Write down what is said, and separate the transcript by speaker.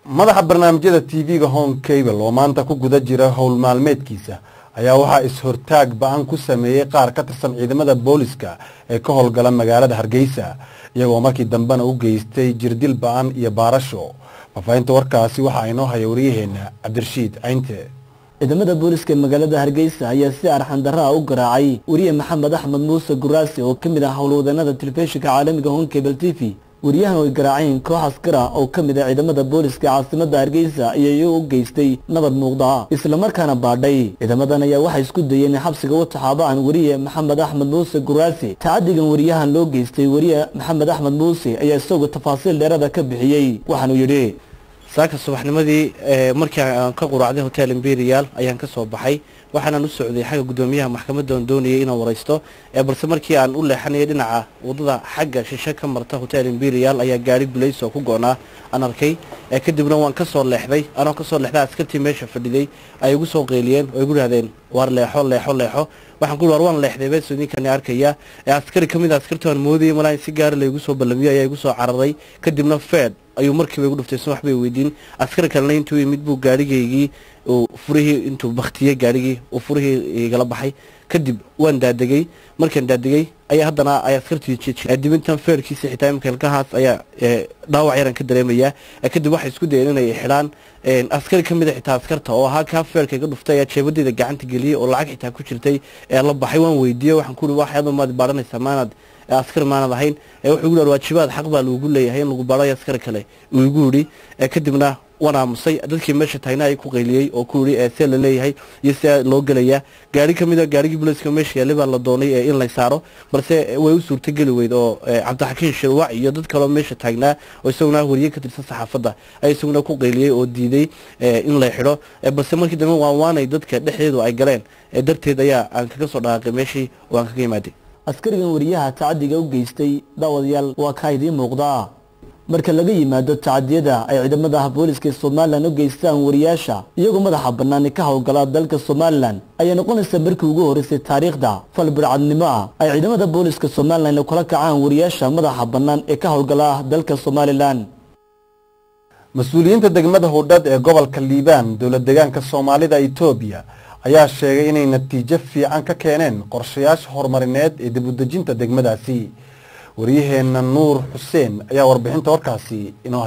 Speaker 1: madaxa barnaamijyada TV-ga Home Cable oo maanta ku guda jira howl maalmeedkiisa ayaa waxa is-hortaag ba'an ku sameeyay qaar ka tirsan ciidamada booliska ee ka howlgala magaalada Hargeysa iyagoo markii dambena u geystay jirdil ba'an iyo baarasho. Faafaynta warkaasi waxa ay noo hayay wariyaheena Cabdirashiid Caynte.
Speaker 2: ciidamada booliska magaalada Hargeysa ayaa si arxan darro u garaacay wariye Maxamed Axmed Muuse Guraasi oo kamid ah howlwadanada telefishinka caalamiga Home Cable TV. wariyahan oo garaaceen koox askar ah oo kamid ah ciidamada booliska caasimada Hargeysa ayaa u geystay nabad muuqda isla markaana baadhay. ciidamadan ayaa waxay isku dayeen in xabsiga u taxaabaan wariye Maxamed Axmed Muuse Guraasi. taadigan wariyahan loo geystay wariye Maxamed Axmed Muuse ayaa isagoo tafaasiil dheeraad ah ka bixiyay. waxaanu yiri
Speaker 3: saaka subaxnimadii markii aan ka quraacday hotel Imperial ayaan ka soo baxay waxaan u socday xagga gudoomiyaha maxkamadda doonayay inaan wareysto balse markii aan u leexanay dhinaca wadada xagga shisha ka marta hotel Imperial ayaa gaari guleys oo ku go'naa aan arkay kadibna waan ka soo leexday askartii meesha fadhiday ay ugu soo qeyliyeen oo igu raadeen war leexo waxaan ku war waan leexday bes ninkan arkaya askari kamid askartaan moodiyay malayn si gaar la igu soo ballamiyay ayaa igu soo cararay kadibna feed ayuu markii ugu dhuftay soo waxbay weydiin askari kalena intuu yimid buu gaarigeygii oo furihii intuu baktiyay gaarigii oo furihii igala baxay kadib waan daadagay markaan daadagay ayaa haddana ay askartii jeejiyay dibintan feerkiisa xitaa imkalkahaas ayaa dhaawac yaran ka dareemaya kadib waxay isku dayeen inay xidhaan askari kamid ah xitaa askarta oo ahaa ka feerka iga dhuftay ayaa jeebadeeda gacanta geliyay oo lacag xitaa ku jirtay la baxay waan weydiiyay waxaan ku yiri waxaad maad baaranaysaa maanad askar maanad ahayn wuxuu igu yiri waajibaad xaq baa lagu leeyahay in lagu baarayo askar kale uu igu yiri kadibna wana musay dadkii meesha taagnaa ay ku qeyliyay oo ku yiri see la leeyahay iyo see loo galaya gaari kamid ah gaarigii booliska meesha yaallay baa la doonay in la saaro balse way u suurta gali weyd oo Cabdixakiin Shirwac iyo dad kale oo meesha taagnaa oo isaguna wariye ka tirsan saxaafadda ay isaguna ku qeyliyay oo diiday in la xidho balse markii dambe waanay dadka dhexdeedu ay galeen darteed ayaa aan kaga soo dhaaqay meeshii oo aan kaga imaaday. askarigan wariyaha tacadiga u geystay daawadayaal waa ka idin muuqda marka laga yimaado tacadiyada ay ciidamada booliska Soomaaliland u geystaan wariyaasha iyagoo madaxa bannaan ka howlgala dalka Soomaaliland ayaa noqonaysa markii ugu horeysay taariikhda falbircadnimo ay ciidamada booliska Soomaaliland kula kacaan wariyaasha madaxa bannaan ee ka howlgala dalka Soomaaliland.
Speaker 1: mas'uuliyiinta degmada Hudad ee gobolka Liibaan dowlad deegaanka Soomaalida Itoobiya ayaa sheegay inay natiijo fiican ka keeneen qorshayaasha horumarineed ee dib u dejinta degmadaasi. wariyaheena Nuur Xuseen ayaa warbixinta warkaasi inoo